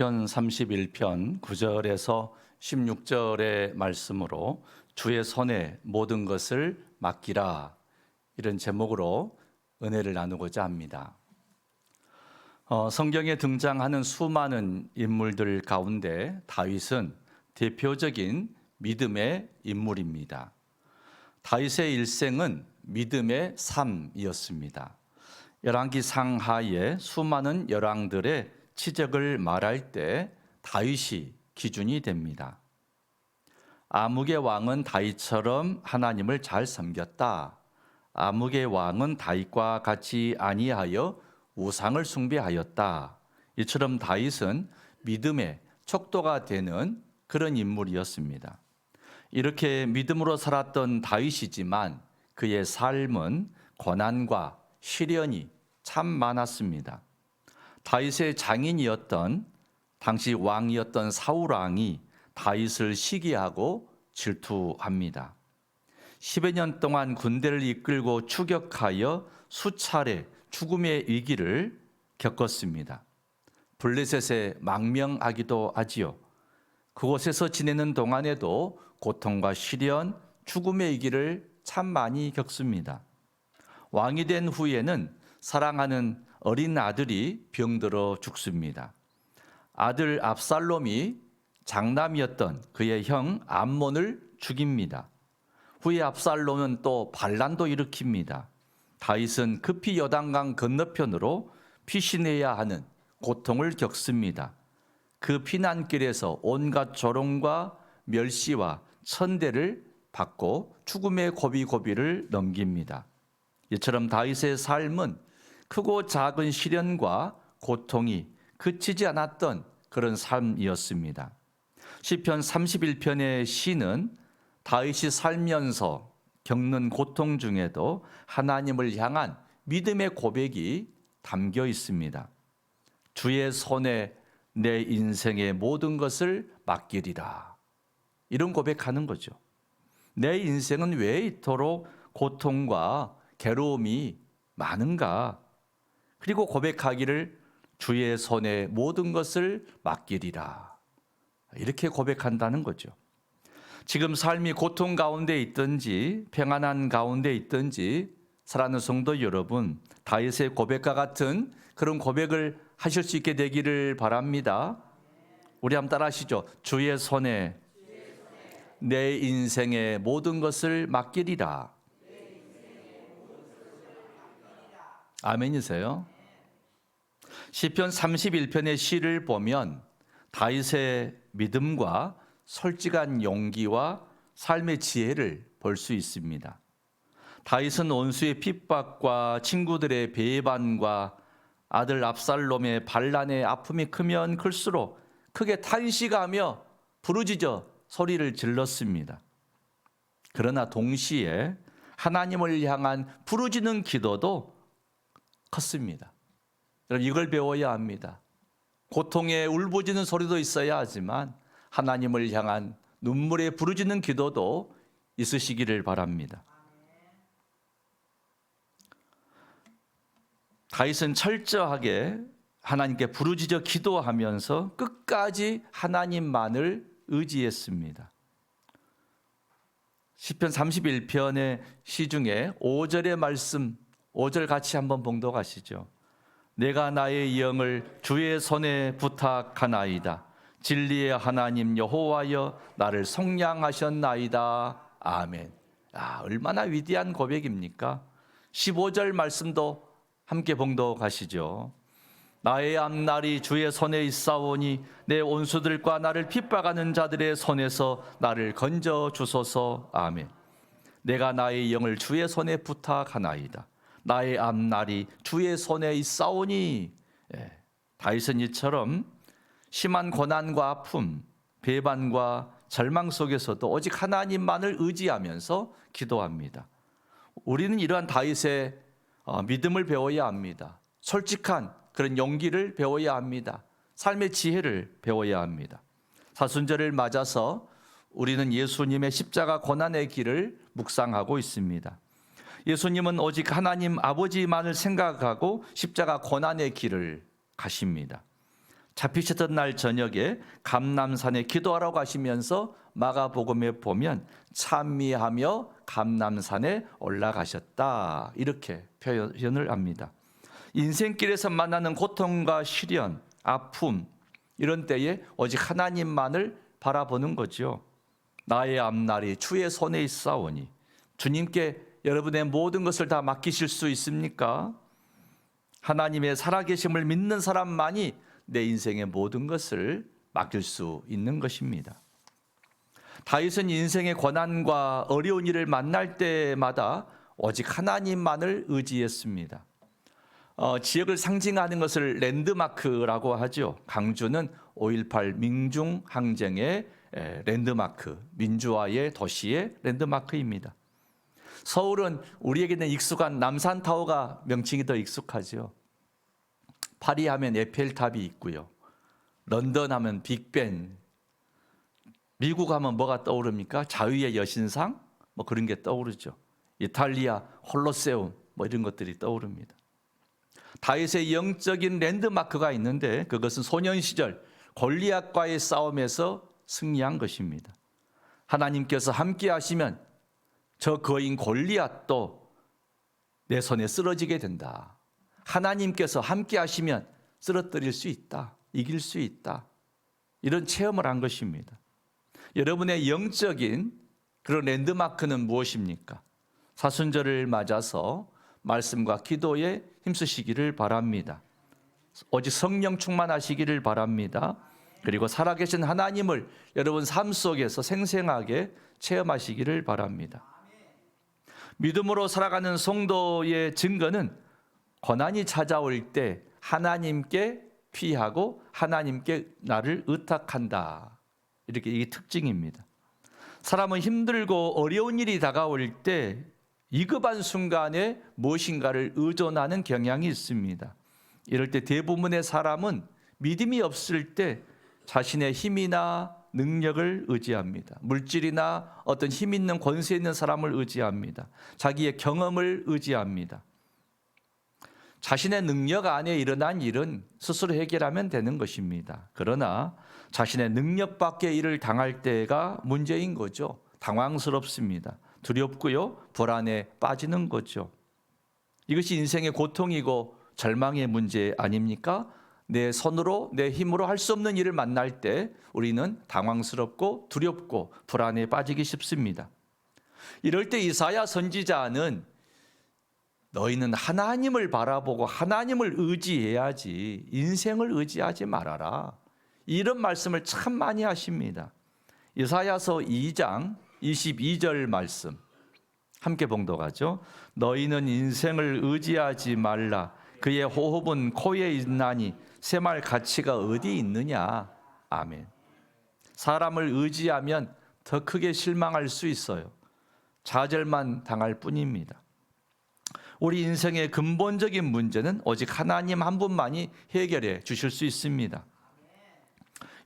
편 31편 9절에서 16절의 말씀으로 주의 손에 모든 것을 맡기라, 이런 제목으로 은혜를 나누고자 합니다. 성경에 등장하는 수많은 인물들 가운데 다윗은 대표적인 믿음의 인물입니다. 다윗의 일생은 믿음의 삶이었습니다. 열왕기 상하의 수많은 열왕들의 치적을 말할 때 다윗이 기준이 됩니다. 아무개 왕은 다윗처럼 하나님을 잘 섬겼다. 아무개 왕은 다윗과 같이 아니하여 우상을 숭배하였다. 이처럼 다윗은 믿음의 척도가 되는 그런 인물이었습니다. 이렇게 믿음으로 살았던 다윗이지만 그의 삶은 고난과 시련이 참 많았습니다. 다윗의 장인이었던 당시 왕이었던 사울 왕이 다윗을 시기하고 질투합니다. 10여 년 동안 군대를 이끌고 추격하여 수차례 죽음의 위기를 겪었습니다. 블레셋에 망명하기도 하지요. 그곳에서 지내는 동안에도 고통과 시련, 죽음의 위기를 참 많이 겪습니다. 왕이 된 후에는 사랑하는 어린 아들이 병들어 죽습니다. 아들 압살롬이 장남이었던 그의 형 암몬을 죽입니다. 후에 압살롬은 또 반란도 일으킵니다. 다윗은 급히 요단강 건너편으로 피신해야 하는 고통을 겪습니다. 그 피난길에서 온갖 조롱과 멸시와 천대를 받고 죽음의 고비고비를 넘깁니다. 이처럼 다윗의 삶은 크고 작은 시련과 고통이 그치지 않았던 그런 삶이었습니다. 시편 31편의 시는 다윗이 살면서 겪는 고통 중에도 하나님을 향한 믿음의 고백이 담겨 있습니다. 주의 손에 내 인생의 모든 것을 맡기리라, 이런 고백하는 거죠. 내 인생은 왜 이토록 고통과 괴로움이 많은가? 그리고 고백하기를 주의 손에 모든 것을 맡기리라, 이렇게 고백한다는 거죠. 지금 삶이 고통 가운데 있든지 평안한 가운데 있든지 사랑하는 성도 여러분, 다윗의 고백과 같은 그런 고백을 하실 수 있게 되기를 바랍니다. 우리 한번 따라 하시죠. 주의 손에 내 인생의 모든 것을 맡기리라. 아멘이세요? 시편 31편의 시를 보면 다윗의 믿음과 솔직한 용기와 삶의 지혜를 볼 수 있습니다. 다윗은 원수의 핍박과 친구들의 배반과 아들 압살롬의 반란의 아픔이 크면 클수록 크게 탄식하며 부르짖어 소리를 질렀습니다. 그러나 동시에 하나님을 향한 부르짖는 기도도 컸습니다. 여러분, 이걸 배워야 합니다. 고통에 울부짖는 소리도 있어야 하지만 하나님을 향한 눈물에 부르짖는 기도도 있으시기를 바랍니다. 다윗은 철저하게 하나님께 부르짖어 기도하면서 끝까지 하나님만을 의지했습니다. 시편 31편의 시 중에 5절의 말씀, 5절 같이 한번 봉독하시죠. 내가 나의 영을 주의 손에 부탁하나이다. 진리의 하나님 여호와여, 나를 속량하셨나이다. 아멘. 얼마나 위대한 고백입니까? 15절 말씀도 함께 봉독하시죠. 나의 앞날이 주의 손에 있사오니 내 온수들과 나를 핍박하는 자들의 손에서 나를 건져 주소서. 아멘. 내가 나의 영을 주의 손에 부탁하나이다. 나의 앞날이 주의 손에 있사오니. 다윗은 이처럼 심한 고난과 아픔, 배반과 절망 속에서도 오직 하나님만을 의지하면서 기도합니다. 우리는 이러한 다윗의 믿음을 배워야 합니다. 솔직한 그런 용기를 배워야 합니다. 삶의 지혜를 배워야 합니다. 사순절을 맞아서 우리는 예수님의 십자가 고난의 길을 묵상하고 있습니다. 예수님은 오직 하나님 아버지만을 생각하고 십자가 고난의 길을 가십니다. 잡히셨던 날 저녁에 감람산에 기도하러 가시면서 마가복음에 보면 찬미하며 감람산에 올라가셨다, 이렇게 표현을 합니다. 인생길에서 만나는 고통과 시련, 아픔, 이런 때에 오직 하나님만을 바라보는 거죠. 나의 앞날이 주의 손에 있사오니. 주님께 여러분의 모든 것을 다 맡기실 수 있습니까? 하나님의 살아계심을 믿는 사람만이 내 인생의 모든 것을 맡길 수 있는 것입니다. 다윗은 인생의 고난과 어려운 일을 만날 때마다 오직 하나님만을 의지했습니다. 지역을 상징하는 것을 랜드마크라고 하죠. 강주는 5.18 민중항쟁의 랜드마크, 민주화의 도시의 랜드마크입니다. 서울은 우리에게는 익숙한 남산타워가 명칭이 더 익숙하죠. 파리 하면 에펠탑이 있고요. 런던 하면 빅벤, 미국 하면 뭐가 떠오릅니까? 자유의 여신상, 뭐 그런 게 떠오르죠. 이탈리아 홀로세움, 뭐 이런 것들이 떠오릅니다. 다윗의 영적인 랜드마크가 있는데 그것은 소년 시절 골리앗과의 싸움에서 승리한 것입니다. 하나님께서 함께 하시면 저 거인 골리앗도 내 손에 쓰러지게 된다. 하나님께서 함께 하시면 쓰러뜨릴 수 있다. 이길 수 있다. 이런 체험을 한 것입니다. 여러분의 영적인 그런 랜드마크는 무엇입니까? 사순절을 맞아서 말씀과 기도에 힘쓰시기를 바랍니다. 오직 성령 충만하시기를 바랍니다. 그리고 살아계신 하나님을 여러분 삶 속에서 생생하게 체험하시기를 바랍니다. 믿음으로 살아가는 성도의 증거는 고난이 찾아올 때 하나님께 피하고 하나님께 나를 의탁한다. 이렇게 이게 특징입니다. 사람은 힘들고 어려운 일이 다가올 때 위급한 순간에 무엇인가를 의존하는 경향이 있습니다. 이럴 때 대부분의 사람은 믿음이 없을 때 자신의 힘이나 능력을 의지합니다. 물질이나 어떤 힘 있는 권세 있는 사람을 의지합니다. 자기의 경험을 의지합니다. 자신의 능력 안에 일어난 일은 스스로 해결하면 되는 것입니다. 그러나 자신의 능력 밖의 일을 당할 때가 문제인 거죠. 당황스럽습니다. 두렵고요, 불안에 빠지는 거죠. 이것이 인생의 고통이고 절망의 문제 아닙니까? 내 손으로 내 힘으로 할 수 없는 일을 만날 때 우리는 당황스럽고 두렵고 불안에 빠지기 쉽습니다. 이럴 때 이사야 선지자는 너희는 하나님을 바라보고 하나님을 의지해야지 인생을 의지하지 말아라, 이런 말씀을 참 많이 하십니다. 이사야서 2장 22절 말씀 함께 봉독하죠. 너희는 인생을 의지하지 말라. 그의 호흡은 코에 있나니 새말 가치가 어디 있느냐. 아멘. 사람을 의지하면 더 크게 실망할 수 있어요. 좌절만 당할 뿐입니다. 우리 인생의 근본적인 문제는 오직 하나님 한 분만이 해결해 주실 수 있습니다.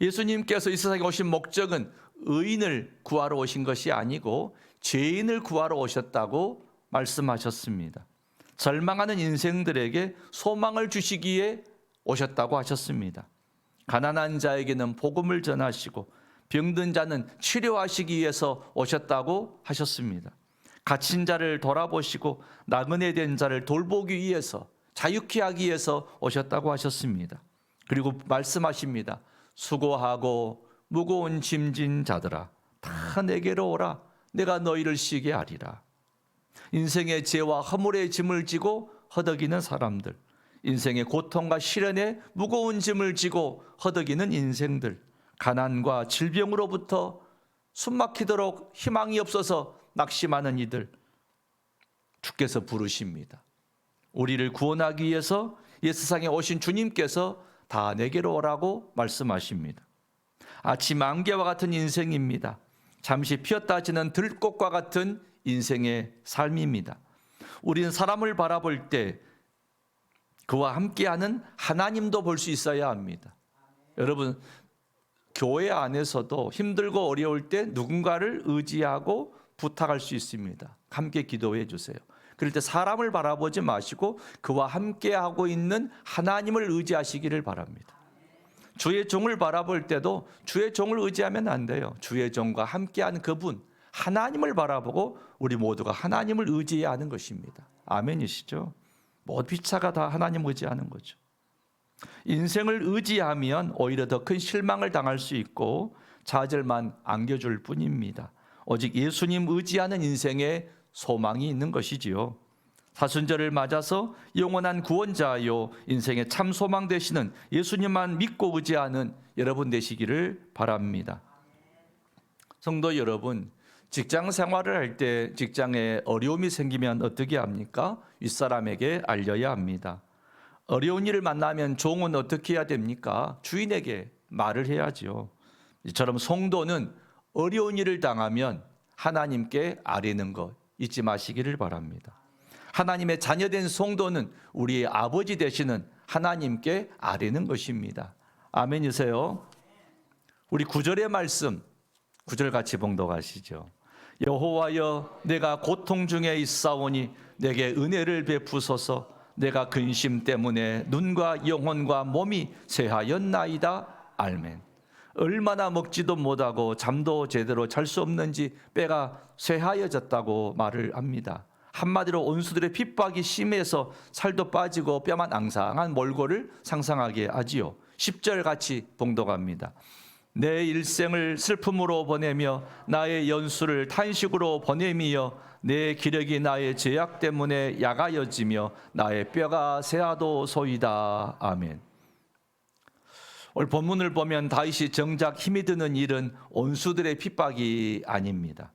예수님께서 이 세상에 오신 목적은 의인을 구하러 오신 것이 아니고 죄인을 구하러 오셨다고 말씀하셨습니다. 절망하는 인생들에게 소망을 주시기에 오셨다고 하셨습니다. 가난한 자에게는 복음을 전하시고 병든 자는 치료하시기 위해서 오셨다고 하셨습니다. 갇힌 자를 돌아보시고 나그네 된 자를 돌보기 위해서, 자유케 하기 위해서 오셨다고 하셨습니다. 그리고 말씀하십니다. 수고하고 무거운 짐진 자들아 다 내게로 오라. 내가 너희를 쉬게 하리라. 인생의 죄와 허물의 짐을 지고 허덕이는 사람들, 인생의 고통과 시련에 무거운 짐을 지고 허덕이는 인생들, 가난과 질병으로부터 숨막히도록 희망이 없어서 낙심하는 이들, 주께서 부르십니다. 우리를 구원하기 위해서 예수상에 오신 주님께서 다 내게로 오라고 말씀하십니다. 아침 안개와 같은 인생입니다. 잠시 피었다 지는 들꽃과 같은 인생의 삶입니다. 우리는 사람을 바라볼 때 그와 함께하는 하나님도 볼 수 있어야 합니다. 여러분, 교회 안에서도 힘들고 어려울 때 누군가를 의지하고 부탁할 수 있습니다. 함께 기도해 주세요. 그럴 때 사람을 바라보지 마시고 그와 함께하고 있는 하나님을 의지하시기를 바랍니다. 주의 종을 바라볼 때도 주의 종을 의지하면 안 돼요. 주의 종과 함께한 그분 하나님을 바라보고 우리 모두가 하나님을 의지해야 하는 것입니다. 아멘이시죠? 모든 피차가 다 하나님 의지하는 거죠. 인생을 의지하면 오히려 더 큰 실망을 당할 수 있고 좌절만 안겨줄 뿐입니다. 오직 예수님 의지하는 인생에 소망이 있는 것이지요. 사순절을 맞아서 영원한 구원자요 인생의 참 소망 되시는 예수님만 믿고 의지하는 여러분 되시기를 바랍니다. 성도 여러분, 직장 생활을 할 때 직장에 어려움이 생기면 어떻게 합니까? 윗사람에게 알려야 합니다. 어려운 일을 만나면 종은 어떻게 해야 됩니까? 주인에게 말을 해야죠. 이처럼 성도는 어려운 일을 당하면 하나님께 아뢰는 것 잊지 마시기를 바랍니다. 하나님의 자녀된 성도는 우리의 아버지 되시는 하나님께 아뢰는 것입니다. 아멘이세요? 우리 9절의 말씀 9절 같이 봉독하시죠. 여호와여 내가 고통 중에 있사오니 내게 은혜를 베푸소서. 내가 근심 때문에 눈과 영혼과 몸이 쇠하였나이다. 아멘. 얼마나 먹지도 못하고 잠도 제대로 잘 수 없는지 뼈가 쇠하여졌다고 말을 합니다. 한마디로 원수들의 핍박이 심해서 살도 빠지고 뼈만 앙상한 몰골을 상상하게 하지요. 10절 같이 봉독합니다. 내 일생을 슬픔으로 보내며 나의 연수를 탄식으로 보내며 내 기력이 나의 죄악 때문에 약하여지며 나의 뼈가 쇠하도소이다. 아멘. 오늘 본문을 보면 다윗이 정작 힘이 드는 일은 원수들의 핍박이 아닙니다.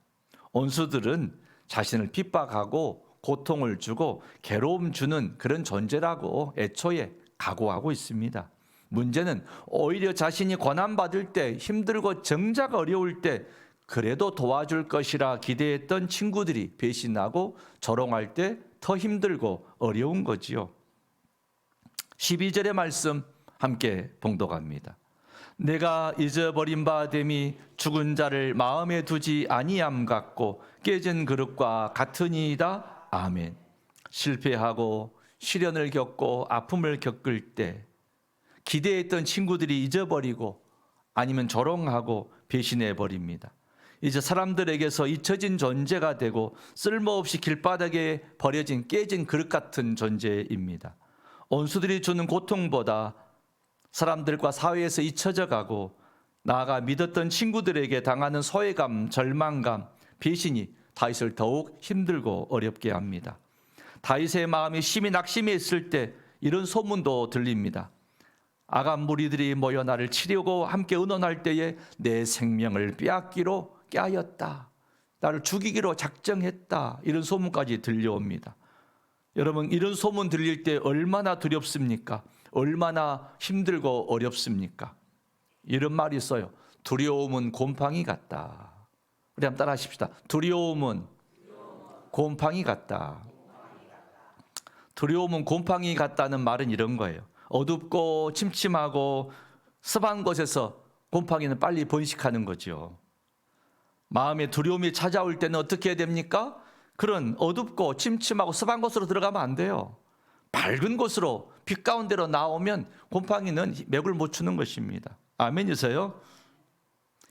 원수들은 자신을 핍박하고 고통을 주고 괴로움 주는 그런 존재라고 애초에 각오하고 있습니다. 문제는 오히려 자신이 고난받을 때 힘들고 정작 어려울 때 그래도 도와줄 것이라 기대했던 친구들이 배신하고 조롱할 때 더 힘들고 어려운 거지요. 12절의 말씀 함께 봉독합니다. 내가 잊어버린 바 됨이 죽은 자를 마음에 두지 아니함 같고 깨진 그릇과 같으니이다. 아멘. 실패하고 시련을 겪고 아픔을 겪을 때 기대했던 친구들이 잊어버리고 아니면 조롱하고 배신해 버립니다. 이제 사람들에게서 잊혀진 존재가 되고 쓸모없이 길바닥에 버려진 깨진 그릇 같은 존재입니다. 원수들이 주는 고통보다 사람들과 사회에서 잊혀져 가고 나아가 믿었던 친구들에게 당하는 소외감, 절망감, 배신이 다윗을 더욱 힘들고 어렵게 합니다. 다윗의 마음이 심히 낙심해 있을 때 이런 소문도 들립니다. 아간 무리들이 모여 나를 치려고 함께 의논할 때에 내 생명을 빼앗기로 깨하였다. 나를 죽이기로 작정했다. 이런 소문까지 들려옵니다. 여러분, 이런 소문 들릴 때 얼마나 두렵습니까? 얼마나 힘들고 어렵습니까? 이런 말이 있어요. 두려움은 곰팡이 같다. 우리 한번 따라 하십시다. 두려움은 곰팡이 같다. 두려움은 곰팡이 같다는 말은 이런 거예요. 어둡고 침침하고 습한 곳에서 곰팡이는 빨리 번식하는 거죠. 마음에 두려움이 찾아올 때는 어떻게 해야 됩니까? 그런 어둡고 침침하고 습한 곳으로 들어가면 안 돼요. 밝은 곳으로 빛 가운데로 나오면 곰팡이는 맥을 못 추는 것입니다. 아멘이세요?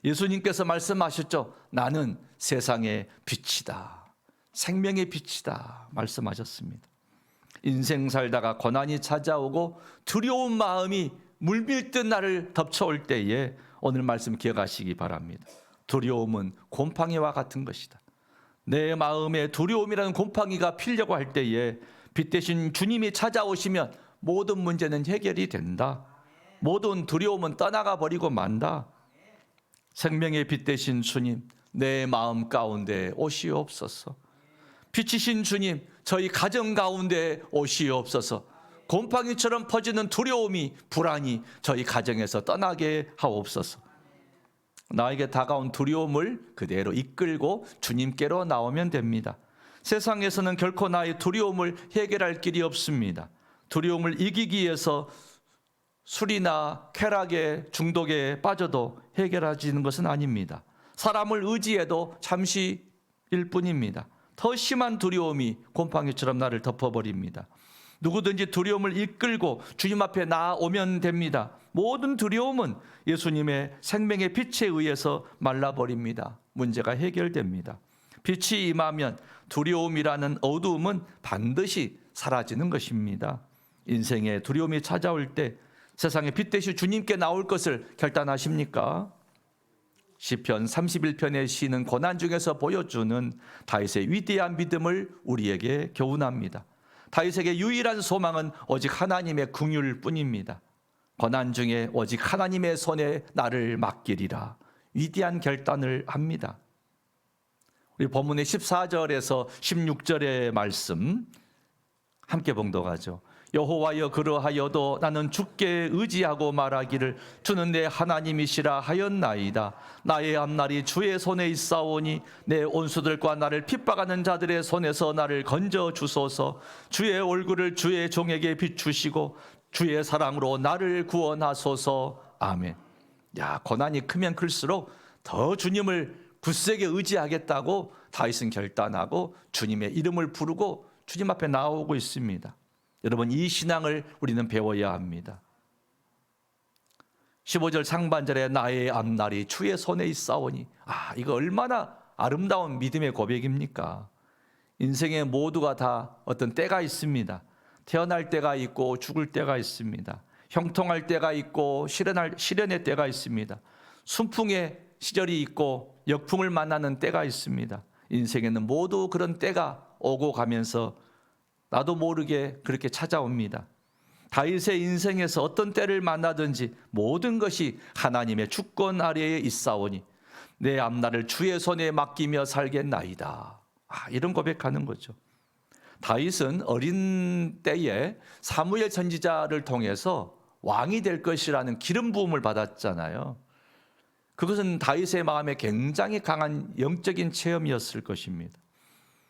예수님께서 말씀하셨죠. 나는 세상의 빛이다. 생명의 빛이다. 말씀하셨습니다. 인생 살다가 고난이 찾아오고 두려운 마음이 물밀듯 나를 덮쳐올 때에 오늘 말씀 기억하시기 바랍니다. 두려움은 곰팡이와 같은 것이다. 내 마음에 두려움이라는 곰팡이가 피려고 할 때에 빛 대신 주님이 찾아오시면 모든 문제는 해결이 된다. 모든 두려움은 떠나가 버리고 만다. 생명의 빛 대신 주님, 내 마음 가운데 오시옵소서. 빛이신 주님, 저희 가정 가운데 오시옵소서. 곰팡이처럼 퍼지는 두려움이, 불안이 저희 가정에서 떠나게 하옵소서. 나에게 다가온 두려움을 그대로 이끌고 주님께로 나오면 됩니다. 세상에서는 결코 나의 두려움을 해결할 길이 없습니다. 두려움을 이기기 위해서 술이나 쾌락에 중독에 빠져도 해결하지는 것은 아닙니다. 사람을 의지해도 잠시일 뿐입니다. 더 심한 두려움이 곰팡이처럼 나를 덮어버립니다. 누구든지 두려움을 이끌고 주님 앞에 나아오면 됩니다. 모든 두려움은 예수님의 생명의 빛에 의해서 말라버립니다. 문제가 해결됩니다. 빛이 임하면 두려움이라는 어두움은 반드시 사라지는 것입니다. 인생에 두려움이 찾아올 때 세상에 빛 대신 주님께 나올 것을 결단하십니까? 시편 31편의 시는 고난 중에서 보여주는 다윗의 위대한 믿음을 우리에게 교훈합니다. 다윗에게 유일한 소망은 오직 하나님의 긍휼 뿐입니다. 고난 중에 오직 하나님의 손에 나를 맡기리라 위대한 결단을 합니다. 우리 본문의 14절에서 16절의 말씀 함께 봉독하죠. 여호와여 그러하여도 나는 주께 의지하고 말하기를 주는 내 하나님이시라 하였나이다. 나의 앞날이 주의 손에 있사오니 내 온수들과 나를 핍박하는 자들의 손에서 나를 건져 주소서. 주의 얼굴을 주의 종에게 비추시고 주의 사랑으로 나를 구원하소서. 아멘. 야, 고난이 크면 클수록 더 주님을 굳세게 의지하겠다고 다윗은 결단하고 주님의 이름을 부르고 주님 앞에 나오고 있습니다. 여러분, 이 신앙을 우리는 배워야 합니다. 15절 상반절에 나의 앞날이 주의 손에 있사오니, 이거 얼마나 아름다운 믿음의 고백입니까? 인생의 모두가 다 어떤 때가 있습니다. 태어날 때가 있고 죽을 때가 있습니다. 형통할 때가 있고 시련의 때가 있습니다. 순풍의 시절이 있고 역풍을 만나는 때가 있습니다. 인생에는 모두 그런 때가 오고 가면서 나도 모르게 그렇게 찾아옵니다. 다윗의 인생에서 어떤 때를 만나든지 모든 것이 하나님의 주권 아래에 있사오니 내 앞날을 주의 손에 맡기며 살겠나이다. 이런 고백하는 거죠. 다윗은 어린 때에 사무엘 선지자를 통해서 왕이 될 것이라는 기름 부음을 받았잖아요. 그것은 다윗의 마음에 굉장히 강한 영적인 체험이었을 것입니다.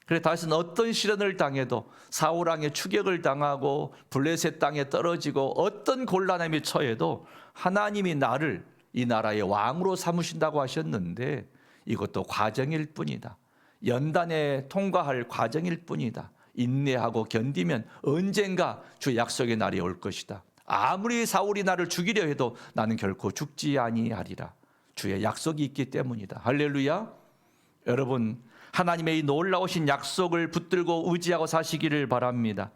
그래서 다윗은 어떤 시련을 당해도 사울 왕의 추격을 당하고 블레셋 땅에 떨어지고 어떤 곤란함이 처해도 하나님이 나를 이 나라의 왕으로 삼으신다고 하셨는데 이것도 과정일 뿐이다. 연단에 통과할 과정일 뿐이다. 인내하고 견디면 언젠가 주 약속의 날이 올 것이다. 아무리 사울이 나를 죽이려 해도 나는 결코 죽지 아니하리라. 주의 약속이 있기 때문이다. 할렐루야. 여러분, 하나님의 이 놀라우신 약속을 붙들고 의지하고 사시기를 바랍니다.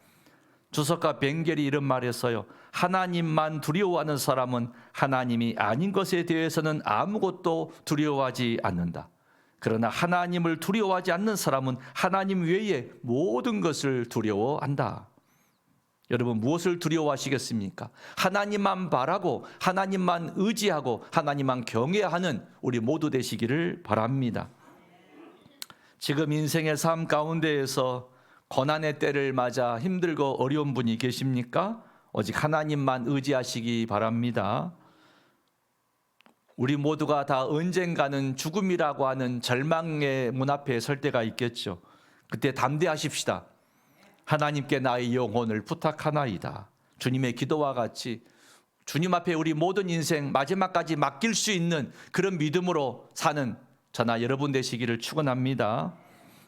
주석가 벵겔이 이런 말했어요. 하나님만 두려워하는 사람은 하나님이 아닌 것에 대해서는 아무것도 두려워하지 않는다. 그러나 하나님을 두려워하지 않는 사람은 하나님 외에 모든 것을 두려워한다. 여러분, 무엇을 두려워하시겠습니까? 하나님만 바라고 하나님만 의지하고 하나님만 경외하는 우리 모두 되시기를 바랍니다. 지금 인생의 삶 가운데에서 고난의 때를 맞아 힘들고 어려운 분이 계십니까? 오직 하나님만 의지하시기 바랍니다. 우리 모두가 다 언젠가는 죽음이라고 하는 절망의 문 앞에 설 때가 있겠죠. 그때 담대하십시다. 하나님께 나의 영혼을 부탁하나이다. 주님의 기도와 같이 주님 앞에 우리 모든 인생 마지막까지 맡길 수 있는 그런 믿음으로 사는 저나 여러분 되시기를 축원합니다.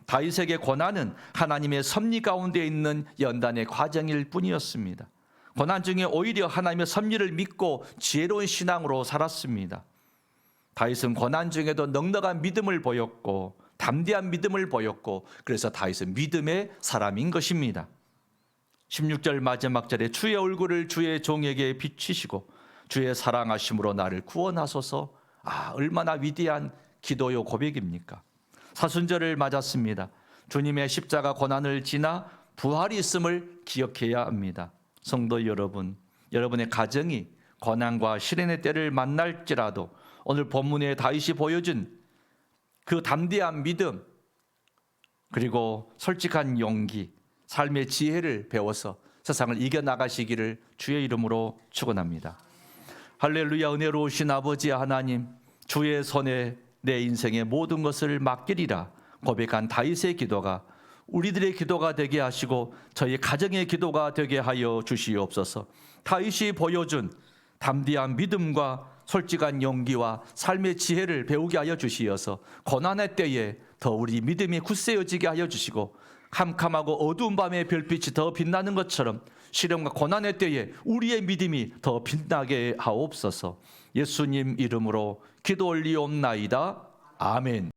다윗에게 고난은 하나님의 섭리 가운데 있는 연단의 과정일 뿐이었습니다. 고난 중에 오히려 하나님의 섭리를 믿고 지혜로운 신앙으로 살았습니다. 다윗은 고난 중에도 넉넉한 믿음을 보였고 담대한 믿음을 보였고 그래서 다윗은 믿음의 사람인 것입니다. 16절 마지막 절에 주의 얼굴을 주의 종에게 비추시고 주의 사랑하심으로 나를 구원하소서. 얼마나 위대한 기도요 고백입니까? 사순절을 맞았습니다. 주님의 십자가 고난을 지나 부활이 있음을 기억해야 합니다. 성도 여러분, 여러분의 가정이 고난과 시련의 때를 만날지라도 오늘 본문에 다윗이 보여준 그 담대한 믿음 그리고 솔직한 용기, 삶의 지혜를 배워서 세상을 이겨나가시기를 주의 이름으로 축원합니다. 할렐루야. 은혜로우신 아버지 하나님, 주의 손에 내 인생의 모든 것을 맡기리라 고백한 다윗의 기도가 우리들의 기도가 되게 하시고 저희 가정의 기도가 되게 하여 주시옵소서. 다윗이 보여준 담대한 믿음과 솔직한 용기와 삶의 지혜를 배우게 하여 주시어서 고난의 때에 더 우리 믿음이 굳세어지게 하여 주시고 캄캄하고 어두운 밤의 별빛이 더 빛나는 것처럼 시련과 고난의 때에 우리의 믿음이 더 빛나게 하옵소서. 예수님 이름으로 기도 올리옵나이다. 아멘.